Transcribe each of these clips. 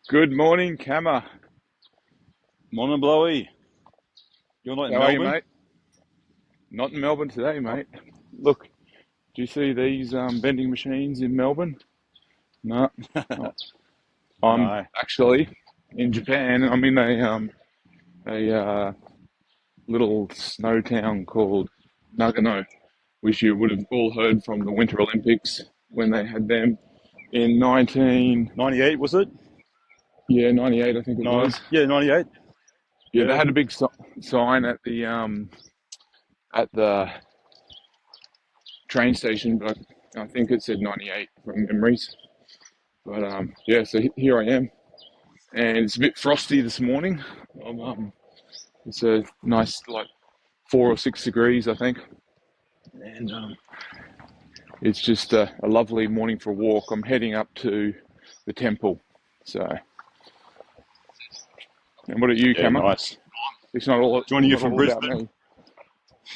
Good morning, Kama. Morning, Blowy. You're not in How are you, Melbourne? mate? Not in Melbourne today, mate. Look, do you see these vending machines in Melbourne? No, not. I'm No. actually in Japan. I'm in a little snow town called Nagano, which you would have all heard from the Winter Olympics when they had them in 98, was it? 98, I think it No. was. Yeah, 98. Yeah, they Yeah. had a big sign at the train station, but I think it said 98 from memories. But yeah, so here I am, and it's a bit frosty this morning. It's a nice, like 4 or 6 degrees, I think, and it's just a lovely morning for a walk. I'm heading up to the temple. So, and what about you, Yeah, Kama? nice. It's not all Joining you not from all about Brisbane?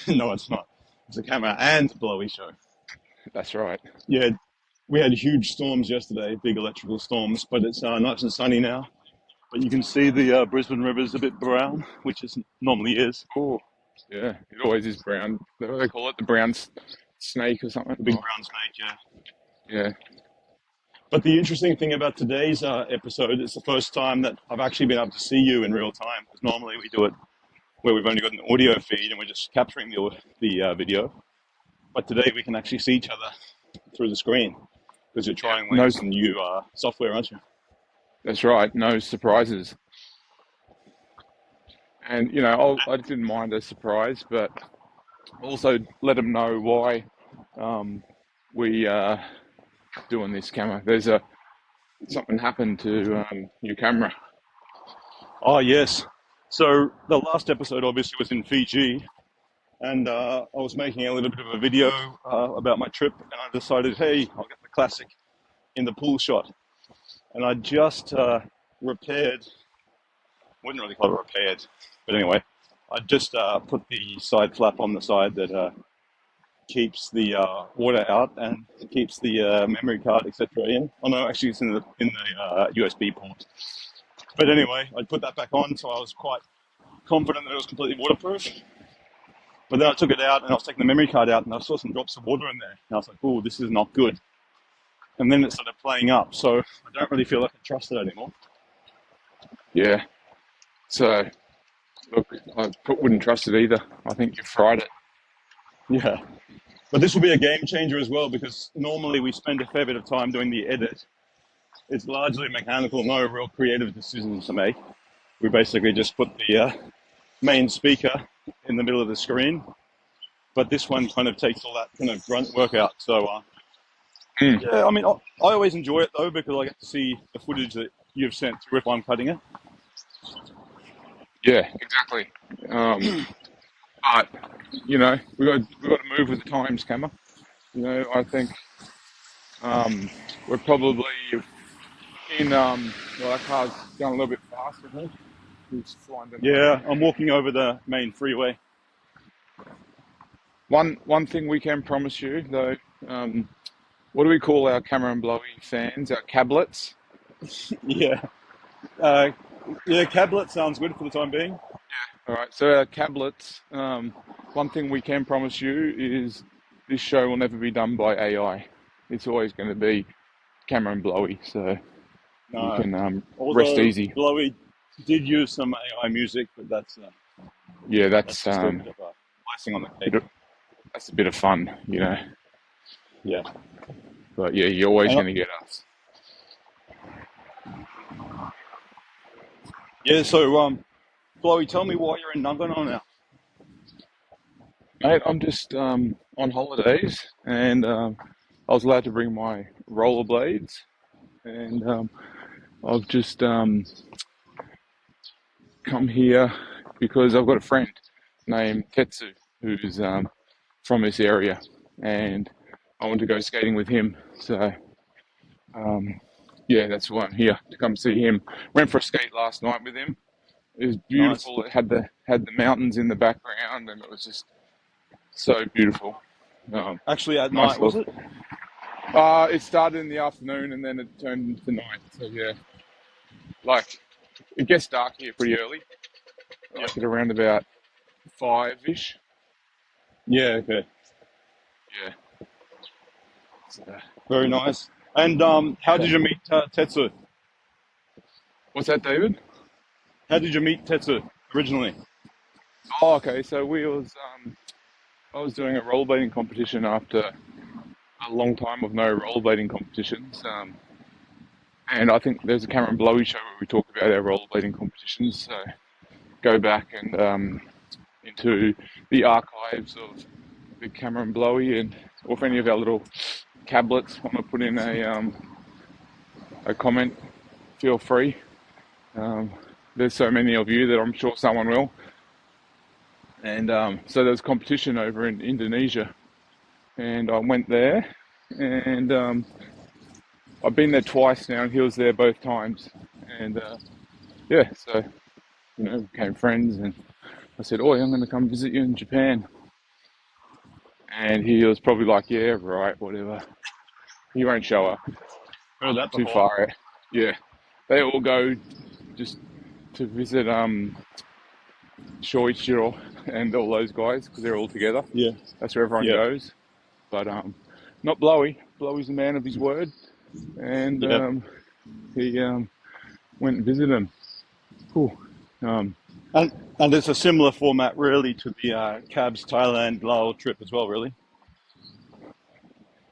me. No, it's not. It's a Kama and Blowy show. That's right. Yeah, we had huge storms yesterday, big electrical storms, but it's nice and sunny now. But you can see the Brisbane River is a bit brown, which it normally is. Oh, yeah, it always is brown. What do they call it? The brown snake or something? The big Oh, brown snake, yeah. yeah. But the interesting thing about today's episode, it's the first time that I've actually been able to see you in real time. Because normally we do it where we've only got an audio feed and we're just capturing the video. But today we can actually see each other through the screen because you're Yeah, trying like no, some new software, aren't you? that's right. No surprises. And I didn't mind a surprise, but also let them know why we are doing this camera. There's a something happened to your camera. Oh, yes. So the last episode obviously was in Fiji, and I was making a little bit of a video about my trip, and I decided, hey, I'll get the classic in the pool shot. And I just repaired, wouldn't really call it repaired, but anyway, I just put the side flap on the side that keeps the water out and keeps the memory card, etc. in. Oh no, actually it's in the USB port. But anyway, I put that back on, so I was quite confident that it was completely waterproof. But then I took it out and I was taking the memory card out and I saw some drops of water in there. And I was like, oh, this is not good. And then it started playing up, so I don't really feel like I trust it anymore. Yeah. So look, wouldn't trust it either. I think you've fried it. Yeah. But this will be a game changer as well because normally we spend a fair bit of time doing the edit. It's largely mechanical, no real creative decisions to make. We basically just put the main speaker in the middle of the screen, but this one kind of takes all that kind of grunt work out. So, Mm. yeah, I mean, I always enjoy it though because I get to see the footage that you've sent through if I'm cutting it. Yeah, exactly. But we got to move with the times, Camera. I think we're probably in well, that car's going a little bit fast, I think. It's flying down the road. Yeah, I'm walking over the main freeway. One thing we can promise you though, what do we call our Kama and Blowy fans? Our cablets. Yeah, uh, yeah, cablet sounds good for the time being. All right, so our cablets. One thing we can promise you is this show will never be done by AI. It's always going to be Kama and Blowy, so you No, can rest although easy. Blowy did use some AI music, but Yeah, that's just a bit of a icing on the bit cake. of, that's a bit of fun. Yeah. But yeah, you're always And going to get us. yeah, so Chloe, tell me why you're in Nagano now. Mate, I'm just on holidays, and I was allowed to bring my rollerblades, and I've just come here because I've got a friend named Tetsu who's from this area, and I want to go skating with him. So yeah, that's why I'm here to come see him. Went for a skate last night with him. It was Nice. beautiful. It had the mountains in the background, and it was just so beautiful. Actually, at Nice night, was look. it? It started in the afternoon and then it turned into night. So yeah, Like, it gets dark here pretty early, Yep. like at around about 5-ish. Yeah. Okay. Yeah. So, Very nice. And how did you meet Tetsu? what's that, David? How did you meet Tetsu originally? Oh, okay. So I was doing a rollerblading competition after a long time of no rollerblading competitions. And I think there's a Kama and Blowy show where we talk about our rollerblading competitions. So go back and into the archives of the Kama and Blowy, and or if any of our little cablets want to put in a comment, feel free. There's so many of you that I'm sure someone will. And so there's competition over in Indonesia, and I went there, and I've been there twice now, and he was there both times, and yeah, so became friends, and I said, "Oh, I'm going to come visit you in Japan," and he was probably like, "Yeah, right, whatever." He won't show up Heard that too before. far. Yeah, they all go just to visit Shoichiro and all those guys because they're all together. Yeah. That's where everyone Yeah. goes. But not Blowy. Blowy's a man of his word, and Yeah. he went and visited him. Cool. And it's a similar format, really, to the Cabs Thailand Lao trip as well, really.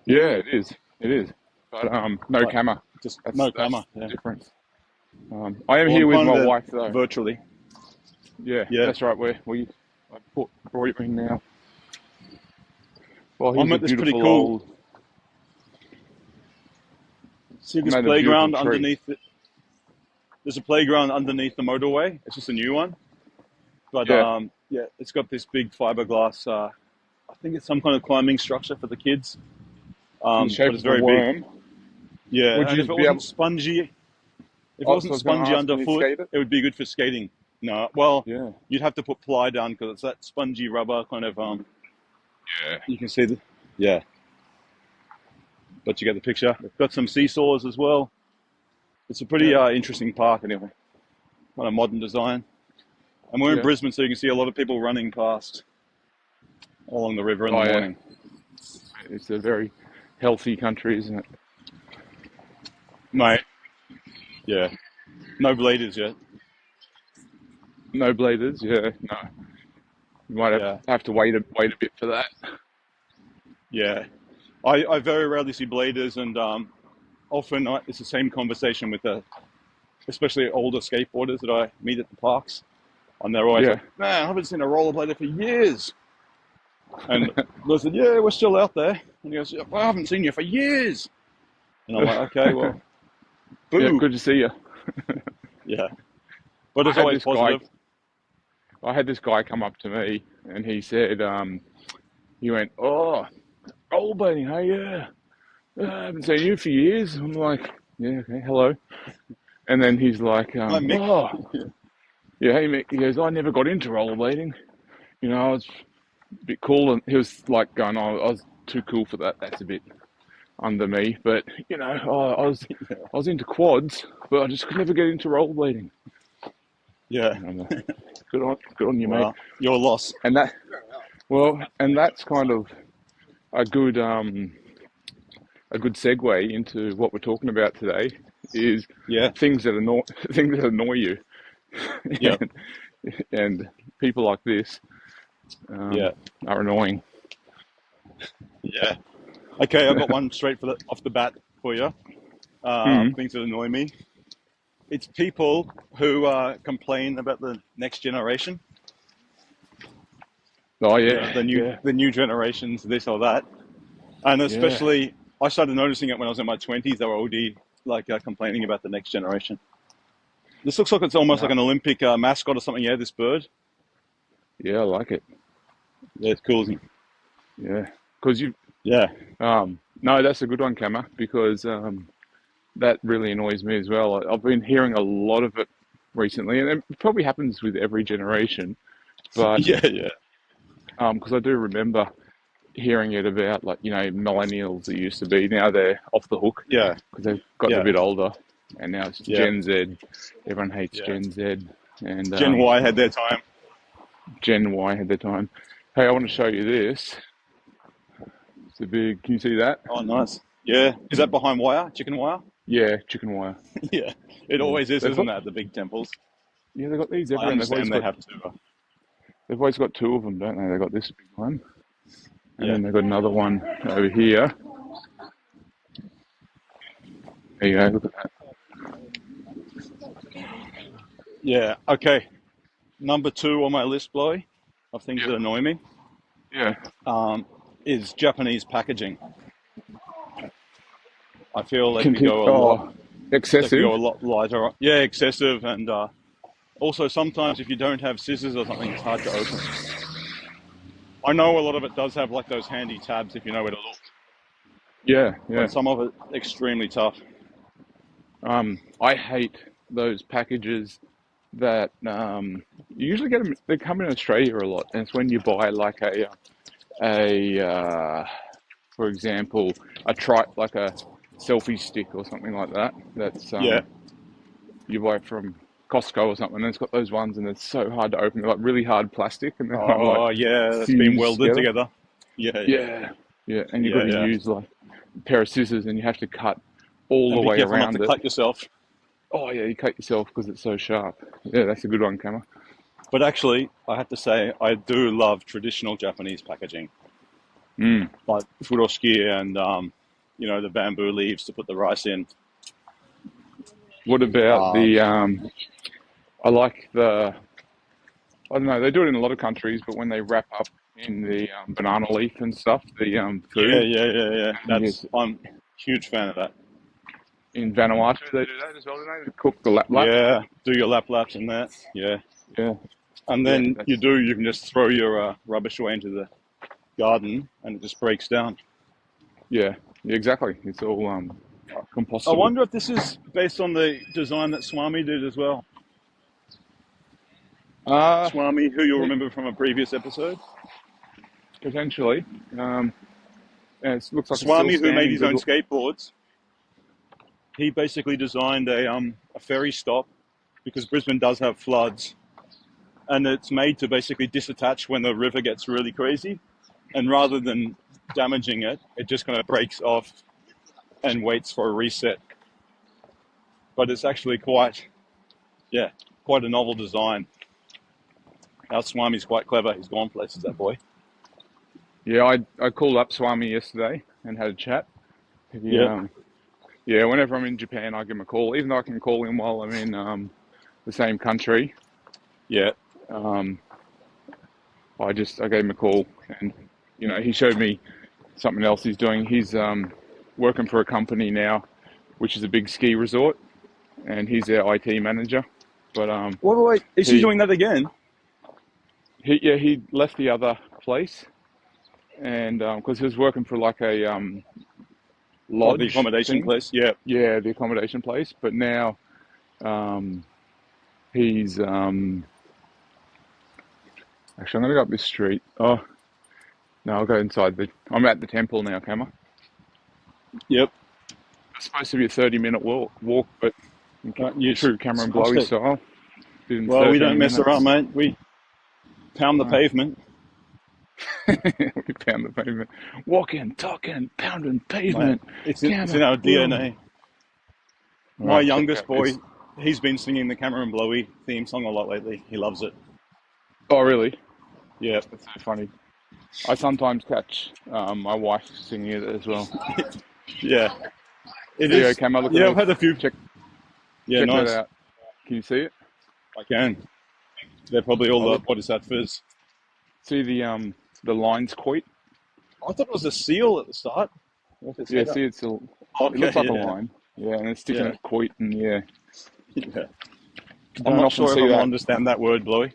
Yeah, it is. It is. But no But camera. just That's no that's camera. the Yeah. difference. I am Well, I'm here with kind my of there wife though. virtually. Yeah, Yeah. that's right. I brought you in now. Well, I'm here's a at this pretty beautiful cool. old. See I'm this at a beautiful playground tree. underneath it? There's a playground underneath the motorway. It's just a new one. But Yeah. yeah, it's got this big fiberglass. I think it's some kind of climbing structure for the kids. In the But shape it's of a very big. worm. Yeah, Would and you if it be wasn't able? spongy, if it Also, I wasn't was going to spongy ask, can you underfoot, skate it? it would be good for skating. No, well, Yeah. you'd have to put ply down because it's that spongy rubber kind of. Yeah. You can see the. Yeah, but you get the picture. They've got some seesaws as well. It's a pretty Yeah. interesting park anyway. Kind of modern design. And we're in Yeah. Brisbane, so you can see a lot of people running past along the river in the Oh yeah. morning. It's a very healthy country, isn't it? Mate, yeah. No bleeders yet. No bladers. Yeah. No. You might Yeah, have to wait a bit for that. yeah. I very rarely see bladers, and often it's the same conversation with especially older skateboarders that I meet at the parks. And they're always Yeah. like, man, I haven't seen a rollerblader for years. And I said, yeah, we're still out there. And he goes, I haven't seen you for years. And I'm like, okay, well, Yeah. boo. Good to see you. Yeah. But I it's had always this guy. positive. I had this guy come up to me, and he said, he went, "Oh, rollerblading, hey, yeah. I haven't seen you for years." I'm like, "Yeah, okay, hello." And then he's like, Hi, Mick. "Oh, yeah, hey, Mick." He goes, "I never got into rollerblading. I was a bit cool." And he was like going, "Oh, I was too cool for that. That's a bit under me." But, I was into quads, but I just could never get into rollerblading. Yeah. And I'm like, good on you, mate. Well, your loss. And that's kind of a good a good segue into what we're talking about today is Yeah. things that annoy things that annoy you, Yeah. and, and people like this Yeah. are annoying. Yeah. Okay, I got one straight off the bat for you. Mm. Things that annoy me. It's people who complain about the next generation. Oh The, yeah, the new yeah, the new generations, this or that. And yeah. especially, I started noticing it when I was in my 20s. They were already complaining about the next generation. This looks like it's almost like No, an Olympic mascot or something. Yeah, this bird. yeah, I like it. Yeah, it's cool, isn't it? Yeah, because you Yeah, no, that's a good one, Kama, because that really annoys me as well. I've been hearing a lot of it recently, and it probably happens with every generation. But yeah, yeah, because I do remember hearing it about, like, millennials that used to be, now they're off the hook yeah, because they've gotten a yeah, bit older. and now it's Yeah, Gen Z. Everyone hates yeah. Gen Z, and Gen Y had their time. Gen Y had their time. Hey, I want to show you this. It's a big. Can you see that? Oh, nice. Yeah. Is that behind wire? Chicken wire? Yeah, chicken wire. Yeah. It Yeah, always is, they've isn't got it? The big temples. they've got these I everywhere. And understand they have to. they've always got two of them, don't they? They've got this big one, and Yeah. then they've got another one over here. There you go. Look at that. Yeah. Okay. Number 2 on my list, Blowy, of things Yeah, that annoy me, yeah. is Japanese packaging. I feel Oh, they could excessive. go a lot lighter. Yeah, excessive, and also sometimes if you don't have scissors or something, it's hard to open. I know a lot of it does have like those handy tabs if you know where to look, Yeah, yeah. but some of it extremely tough. I hate those packages that you usually get them. They come in Australia a lot, and it's when you buy like for example, like a selfie stick or something like that. That's Yeah. you buy from Costco or something, and it's got those ones, and it's so hard to open. They're like really hard plastic, and they're kind of like Oh yeah, that's been fused welded together. together. Yeah, yeah, Yeah, yeah, and you've got yeah, to yeah. use like a pair of scissors, and you have to cut all the And be way careful not to around it. cut yourself. Oh yeah, you cut yourself because it's so sharp. Yeah, that's a good one, Kama. But actually, I have to say, I do love traditional Japanese packaging, Mm. like furoshiki and the bamboo leaves to put the rice in. What about Um, the? I like the. I don't know. They do it in a lot of countries, but when they wrap up in the banana leaf and stuff, the yeah, food. yeah, yeah, yeah. Yes, I'm a huge fan of that. in Vanuatu they do that as well, don't they? They cook the lap lap. Yeah, do your laps and that. Yeah, Yeah, and yeah, then that's you can just throw your rubbish away into the garden, and it just breaks down. yeah, yeah, exactly. It's all I compostable. wonder if this is based on the design that Swami did as well. Uh, Swami, who you'll remember from a previous episode. Potentially. And it looks like it's still Swami, who made standing. his own skateboards, he basically designed a ferry stop because Brisbane does have floods, and it's made to basically disattach when the river gets really crazy, and rather than damaging it, it just kind of breaks off and waits for a reset. But it's actually quite a novel design. Our Swami's quite clever. He's gone places, that boy. Yeah, I called up Swami yesterday and had a chat. He, Yep. yeah, whenever I'm in Japan, I give him a call, even though I can call him while I'm in the same country. Yeah. Um, I gave him a call, and he showed me something else he's doing. He's working for a company now, which is a big ski resort, and he's their IT manager. But Wait. Is he he doing that again? he left the other place, and because he was working for like a Oh, the lodge accommodation thing. place. Yeah. Yeah, the accommodation place. But now he's actually I'm gonna go up this street. Oh no, I'll go inside I'm at the temple now, Kama. Yep. It's supposed to be a 30-minute walk, but You true Kama and smashed Blowy it. style, did in Well, we don't 13 mess around, minutes. mate. We pound the Uh, pavement. we found the pavement. Walking, talking, pounding Mate, pavement. it's in Kama, our Blowy. DNA. All My right, check youngest out boy, this. he's been singing the Kama and Blowy theme song a lot lately. He loves it. Oh, really? Yeah. That's so funny. I sometimes catch my wife singing it as well. Yeah. It There you go, is. Kama. Look at Yeah, I've this. had a few. Check Yeah, check that nice. out. Can you see it? I can. They're probably all Oh, look. what is that fizz? See the lines quite. I thought it was a seal at the start. With its Yeah, head up. see it Okay, looks like a yeah. line. Yeah, and it's sticking Yeah. at quite, and yeah. Yeah. You I'm don't not often sure if see I'm that. understand that word, Bluey.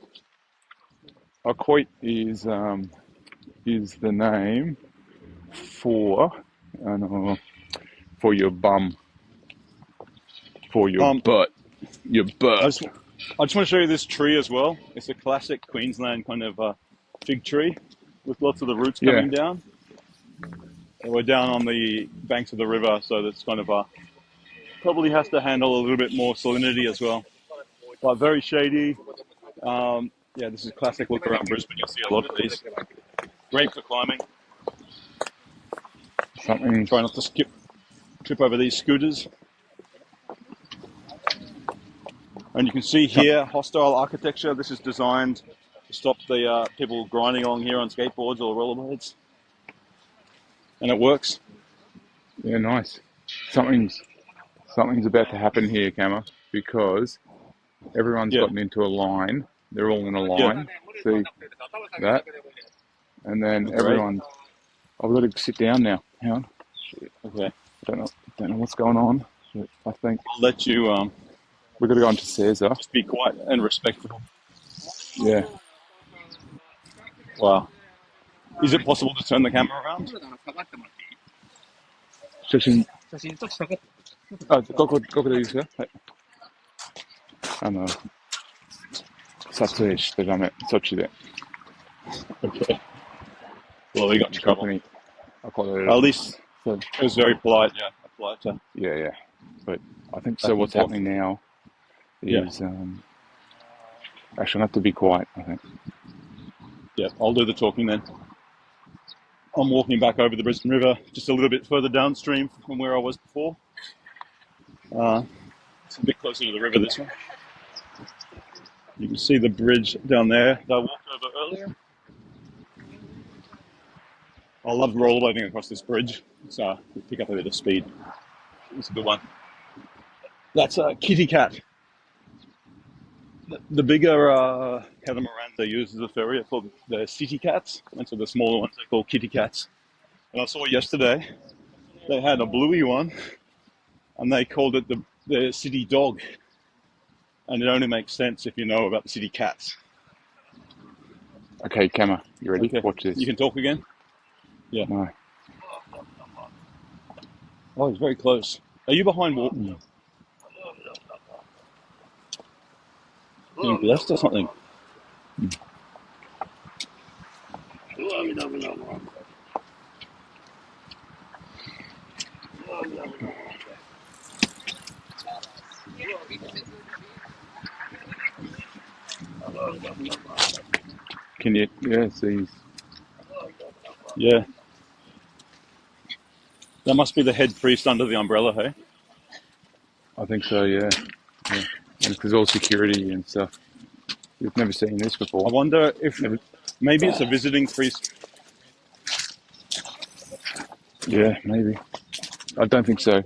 A quoit is the name for for your bum, for your Um, butt, your I butt. just, I just want to show you this tree as well. It's a classic Queensland kind of fig tree with lots of the roots Yeah, coming down. And we're down on the banks of the river, so that's kind of probably has to handle a little bit more salinity as well. But very shady. Yeah, this is classic look around Brisbane. You'll see a lot of these. Great for climbing. Something. Try not to trip over these scooters. And you can see here, hostile architecture. This is designed to stop the people grinding along here on skateboards or rollerblades. And it works. Yeah, nice. Something's about to happen here, Kama, because everyone's Yeah, gotten into a line. They're all in a yeah. line. See that? And then Oh, great. everyone. I've got to sit down now. Hang on. Okay. Don't know what's going on. But I think I'll let you we've got to go into Caesar. just be quiet and respectful. Yeah. Wow. Is it possible to turn the camera around? 写真、ここでいいですか？はい。撮影してダメ。そっちで。Okay. Well, we got in trouble. At least So, it was very polite. Yeah, polite. yeah. But I think Back so. and What's forth. happening now Yeah. is actually I have to be quiet. I think. Yeah, I'll do the talking then. I'm walking back over the Brisbane River, just a little bit further downstream from where I was before. It's a bit closer to the river this way. You can see the bridge down there that I walked over earlier. I love rollerblading across this bridge, so we pick up a bit of speed. It's a good one. That's a kitty cat. The bigger catamarans they use as a ferry are called the city cats, and so the smaller ones are called kitty cats. And I saw yesterday they had a Bluey one, and they called it the city dog. And it only makes sense if you know about the city cats. Okay, Kama, you ready? Okay. Watch this. You can talk again? Yeah. No. Oh, he's very close. Are you behind water? Being blessed or something? Can you? Yeah, see. Yeah. That must be the head priest under the umbrella, hey? I think so. Yeah. And there's all security and stuff. We've never seen this I before. wonder if maybe it's a visiting priest. Yeah, maybe. I don't think so.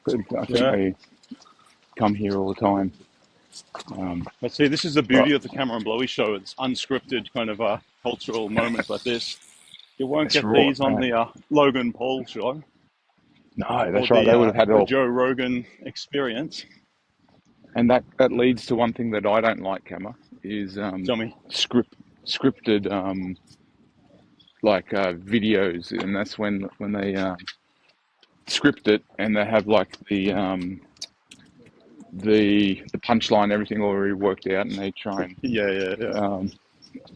But I think they come here all the time. But see, this is the beauty of the Kama and Blowy show. It's unscripted kind of cultural moments like this. You won't That's get right. these on the Logan Paul show. No, that's or right. They would have had it the all. Joe Rogan experience. And that leads to one thing that I don't like, Kama, is Tell me. scripted videos, and that's when they script it and they have like the punchline, everything already worked out, and they try and Yeah.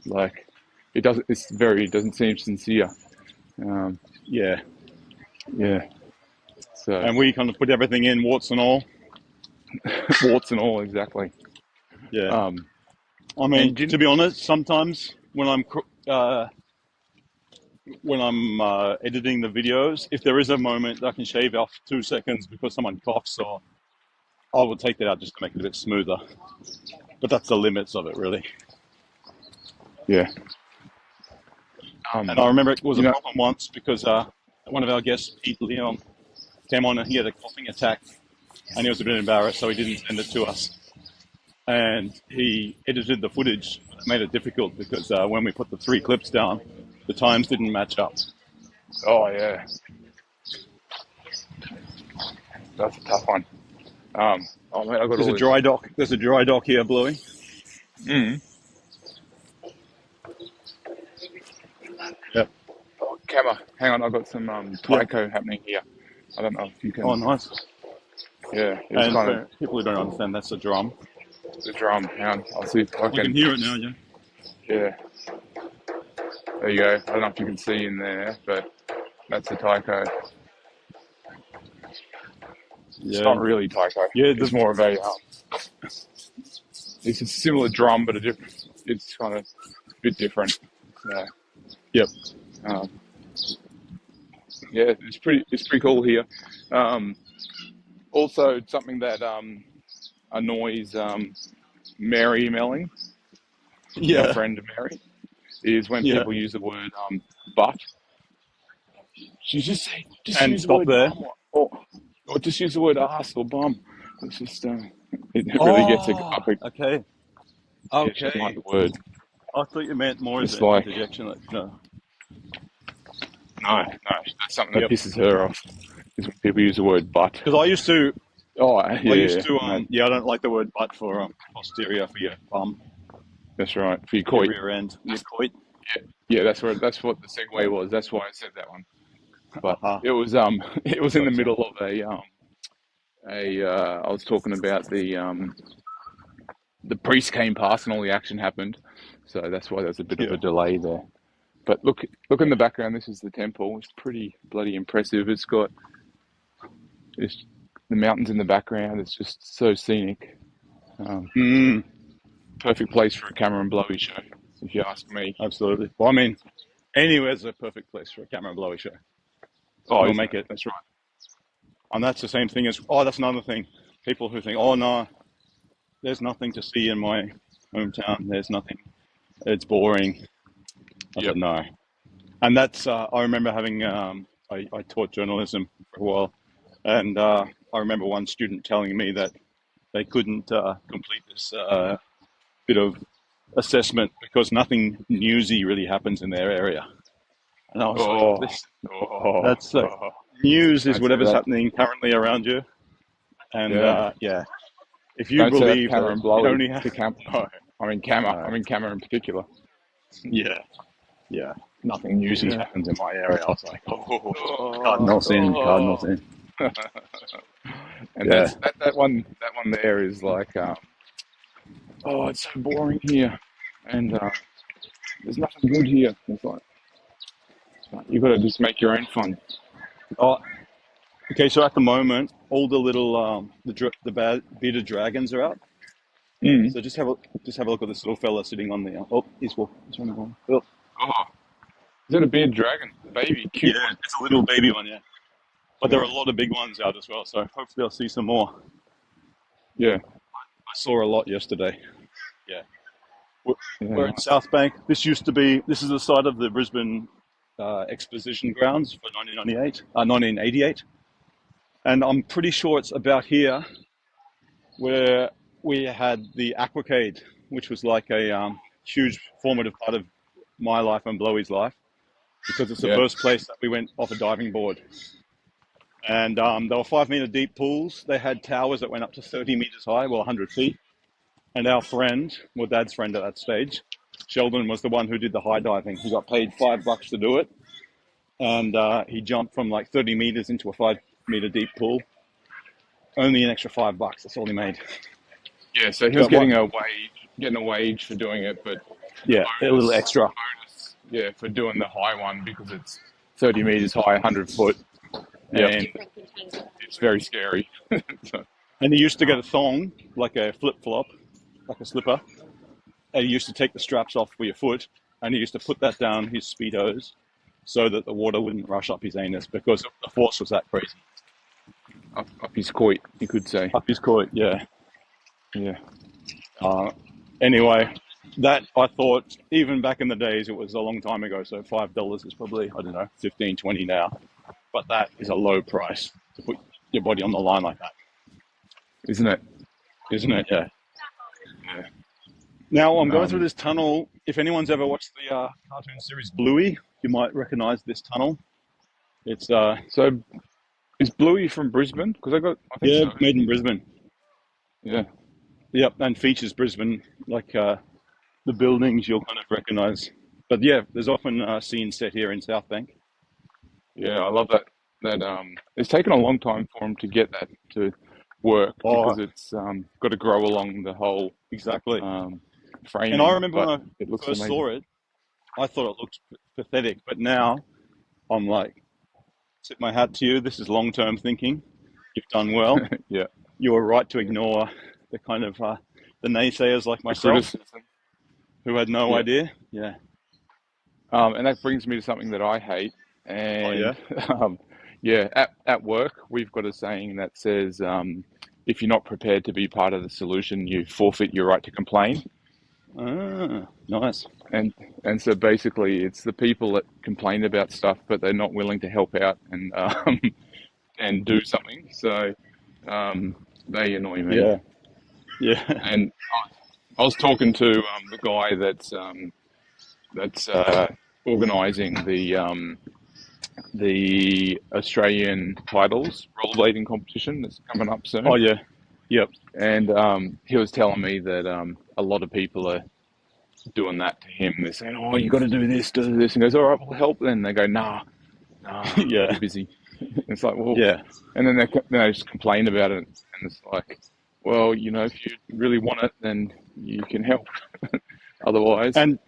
like it doesn't seem sincere. Yeah. So And we kind of put everything in, warts and all. warts and all, exactly. Yeah. I mean, and to be honest, sometimes when I'm editing the videos, if there is a moment that I can shave off 2 seconds because someone coughs, or I will take that out just to make it a bit smoother. But that's the limits of it, really. yeah. And I remember it was a problem once because one of our guests, Pete Leon, came on and he had a coughing attack, and he was a bit embarrassed, so he didn't send it to us. And he edited the footage, made it difficult because when we put the 3 clips down, the times didn't match up. Oh yeah, that's a tough one. I got There's a dry dock. There's a dry dock here, Bluey. Yep. Oh, Kama, hang on, I've got some taiko happening here. I don't know if you can. Oh, nice. Yeah, it's And kind for people who don't understand, that's a drum. the drum. Hang on, I'll see if I You can hear it now, yeah. Yeah. There you go. I don't know if you can see in there, but that's the taiko. It's Yeah. not really taiko. Yeah. It's more of a it's a similar drum, but it's kind of a bit different. So, Yep. um, yeah, it's pretty cool here. Um, Also, something that annoys Mary Melling, our Yeah. friend Mary, is when Yeah. people use the word but. She's just And use the stop word there. bum or just use the word ass or bum. It's just it really gets Oh, up. okay. Yeah, she doesn't like Okay. the word. I thought you meant more as It's an like interjection. Like, no. no, that's something that Yep. pisses her off. Is when people use the word but. Because Oh I used yeah, to, no, yeah, I don't like the word butt for posterior for your bum, that's right. For your your coit. rear end, your coit. Yeah, that's what the segue was. That's why I said that one. But Uh-huh. it was it was in the Gotcha. middle of a I was talking about the priest came past and all the action happened, so that's why there's a bit of a Yeah. delay there. But look in the background. This is the temple. It's pretty bloody impressive. It's the mountains in the background. It's just so scenic. Um, Mm, Perfect place for a Kama and Blowy show, if you ask me. absolutely. Well, I mean, anywhere's a perfect place for a Kama and Blowy show. Oh, We'll isn't make it? it. That's right. And that's the same thing as, oh, that's another thing. People who think, oh, no, there's nothing to see in my hometown. There's nothing. It's boring. I Yep. said, no. And that's, I remember having, I taught journalism for a while. And I remember one student telling me that they couldn't complete this bit of assessment because nothing newsy really happens in their area. And I was like, Oh, this, oh, that's like, oh. news is Don't say whatever's that. happening currently around you. And Yeah. yeah, if you Don't say that believe Kama that and it Blowy only has, to Cam. no, I mean Kama. no, I mean Kama in particular. yeah, yeah, nothing newsy Yeah. happens in my area. I was like, oh, Oh, cardinal sin, cardinal oh. sin. And Yeah. that one there is like, oh, it's so boring here, and there's nothing good here. It's like you've got to just make your own fun. Oh, okay. So at the moment, all the little the bad bearded dragons are out. Mm. So just have a look at this little fella sitting on the. Oh, he's running on. Oh, Oh, is that a bearded dragon? Baby, yeah, cute one. it's a little baby one, yeah. But there are Yeah, a lot of big ones out as well. So hopefully I'll see some more. yeah, I saw a lot yesterday. Yeah. We're yeah. we're in Nice. South Bank. This is the site of the Brisbane Exposition grounds for 1988. And I'm pretty sure it's about here where we had the Acquacade, which was like a huge formative part of my life and Blowy's life, because it's the Yeah. first place that we went off a diving board. And they were 5 meter deep pools. They had towers that went up to 30 meters high, well, 100 feet. And our friend, well, Dad's friend at that stage, Sheldon, was the one who did the high diving. He got paid $5 to do it, and he jumped from like 30 meters into a 5 meter deep pool. Only an extra $5. That's all he made. Yeah. So he was But what? getting a wage for doing it, but Yeah, a little bonus, extra. yeah, for doing the high one because it's 30 meters high, 100 foot, Yep. and it's very scary. So, And he used to get a thong, like a flip flop, like a slipper. And he used to take the straps off for your foot, and he used to put that down his speedos so that the water wouldn't rush up his anus because the force was that crazy. up his coit, you could say. Up his court, yeah. Yeah. Uh, anyway, that I thought, even back in the days, it was a long time ago. So $5 is probably, I don't know, 15, 20 now. But that is a low price to put your body on the line like that, Isn't it? isn't it? Yeah. Yeah. Now I'm going through Um, this tunnel. If anyone's ever watched the cartoon series Bluey, you might recognize this tunnel. It's so is Bluey from Brisbane? Because I think yeah, so. made in Brisbane. Yeah. Yep, and features Brisbane, like the buildings you'll kind of recognize. But yeah, there's often scenes set here in South Bank. Yeah, I love that. It's taken a long time for him to get that to work Oh, because it's got to grow along the whole exactly. um, And I framing, remember when but I it looks first amazing. saw it, I thought it looked pathetic. But now I'm like, tip my hat to you. This is long-term thinking. You've done well. Yeah, You were right to ignore the kind of the naysayers like the myself criticism. who had no Yeah, idea. Yeah. and that brings me to something that I hate. Oh And yeah. yeah, at work we've got a saying that says, if you're not prepared to be part of the solution, you forfeit your right to complain. Ah, nice. And so basically, it's the people that complain about stuff, but they're not willing to help out and and do something. So they annoy me. Yeah. Yeah. And I was talking to the guy that's organising the Australian titles rollerblading competition that's coming up Oh soon, yeah. Yep. and he was telling me that a lot of people are doing that to him. They're saying, "Oh, you got to do this, do this," and he goes, "All right, we'll help." Then they go, "Nah, nah, I'm too Yeah. busy." It's like, well, Yeah. and then they just complain about it, and it's like, well, if you really want it, then you can help. Otherwise, And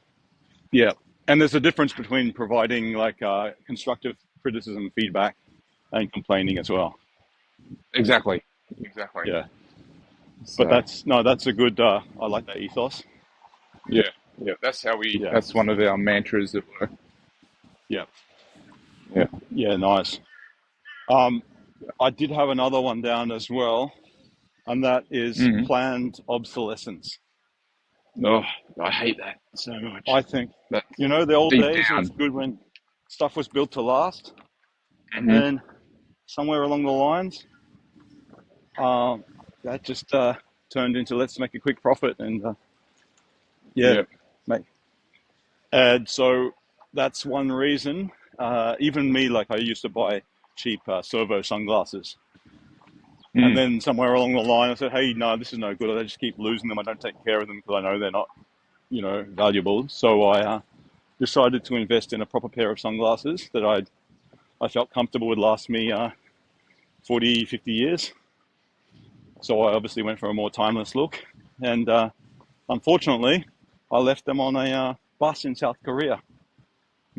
yeah. And there's a difference between providing like constructive criticism, feedback, and complaining as well. exactly, exactly. Yeah. But So that's a good. I like that ethos. yeah, yeah, that's how we. Yeah. That's one of our mantras at work. Yeah. Yeah. Yeah. Nice. Um, I did have another one down as well, and that is Mm. planned obsolescence. Oh, I hate that so much. I think, That's the old deep days, it was down. good when stuff was built to last, and Hmm. then somewhere along the lines, um, that just turned into let's make a quick profit and yeah, Yeah. make. And so that's one reason. Even me, like I used to buy cheap servo sunglasses. And Mm. then somewhere along the line, I said, "Hey, no, this is no good. I just keep losing them. I don't take care of them because I know they're not, valuable." So I decided to invest in a proper pair of sunglasses that I felt comfortable would last me 40, 50 years. So I obviously went for a more timeless look, and unfortunately, I left them on a bus in South Korea.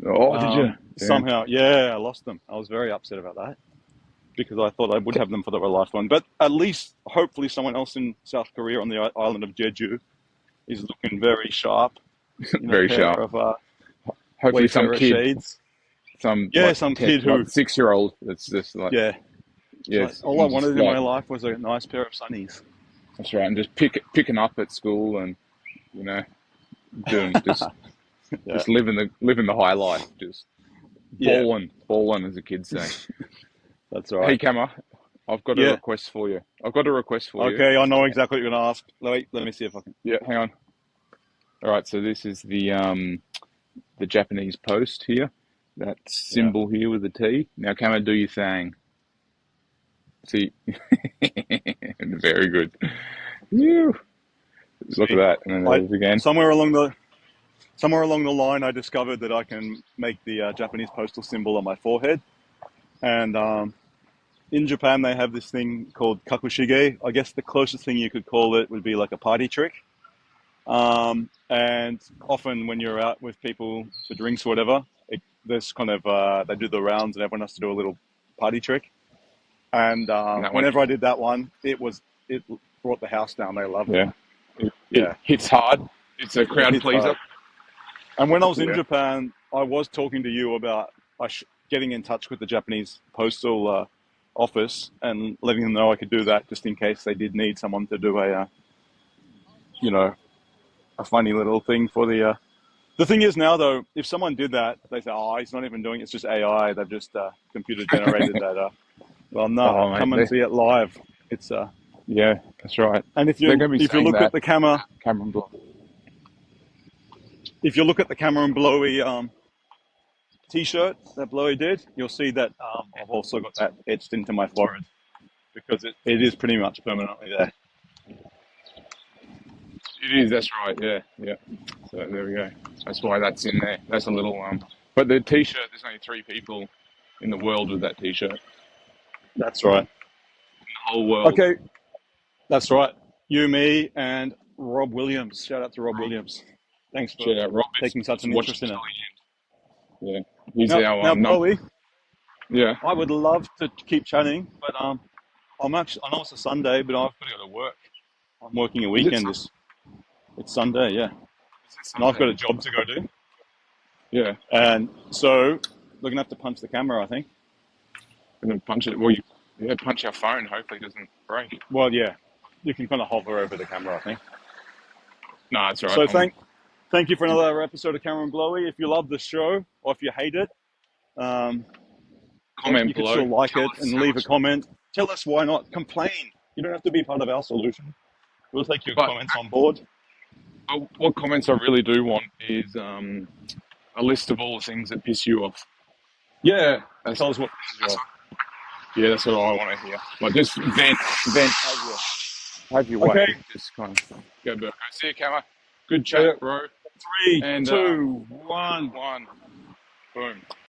Oh, did you? Damn. Somehow, yeah, I lost them. I was very upset about that because I thought I would have them for the lifetime. But at least, hopefully, someone else in South Korea on the island of Jeju is looking very sharp in a Very pair sharp. of Hopefully, some Wayfarer kid, shades. some Yeah, like some 10, kid like who, 6-year-old. That's just like, yeah, like yes, all I and just wanted in my like life was a nice pair of sunnies. that's right, and just picking up at school, and you know, doing Yeah, just living the high life, just yeah, balling, as the kids say. that's all Hey, right. Kama, I've got a Yeah, request for you. I've got a request for you. okay, I know exactly what you're gonna ask. Wait, let me see if I can. Yeah, hang on. All right, so this is the Japanese post here. That Yeah, symbol here with the T. Now, Kama, do your thing. See, very good. Phew. Look at see, that, and then I there's again. somewhere along the line, I discovered that I can make the Japanese postal symbol on my forehead, and in Japan they have this thing called kakushige. I guess the closest thing you could call it would be like a party trick. And often when you're out with people for drinks or whatever, there's kind of they do the rounds and everyone has to do a little party trick. And That one, whenever I did that one, it brought the house down. They loved it. yeah, it Yeah, hits hard. It's a it crowd hits pleaser. hard. And when I was in Yeah. Japan, I was talking to you about getting in touch with the Japanese postal office and letting them know I could do that just in case they did need someone to do you know, a funny little thing for the. The thing is now though, if someone did that, they say, "Oh, he's not even doing it; it's just AI. They've just computer generated that." Well, no, Oh, mate, come and see it live. It's yeah, that's right. and They're going to be if you saying look at that. the camera, Cameron Block. if you look at the Kama and Blowy t-shirt that Bluey did, you'll see that I've also got that etched into my forehead because it is pretty much permanently there. It is. That's right. Yeah, yeah. So there we go. That's why that's in there. That's a little But the T-shirt, there's only 3 people in the world with that T-shirt. That's right. The whole world. Okay, that's right. You, me, and Rob Williams. Shout out to Rob Rob. Williams. Thanks for Shout out Rob. taking such It's an watched interest in until it. the end. Yeah. He's Now, our now, number. Bluey, Yeah. I would love to keep chatting, but I know it's a Sunday, but I've got to go to work. I'm working a Is it weekend. It's Sunday, yeah. And I've got Sunday? a job to go do. Yeah. And so we're going to have to punch the camera, I think. And then punch it. Well, punch our phone. Hopefully it doesn't break. Well, yeah, you can kind of hover over the camera, I think. No, it's all right. So thank you for another episode of Kama and Blowy. If you love the show or if you hate it, Comment you can below. still like Tell it us and how leave a much. comment. Tell us why not. Complain. You don't have to be part of our solution. We'll take your But comments on board. what comments I really do want is a list of all the things that piss you off. Yeah, That's, tell us what pisses you that's off. that's what I want to hear. Like just vent, have your way. Okay, Just kind of go Burko. See you, Kama. Good so chat, bro. 3, And 2, 1. 1, boom.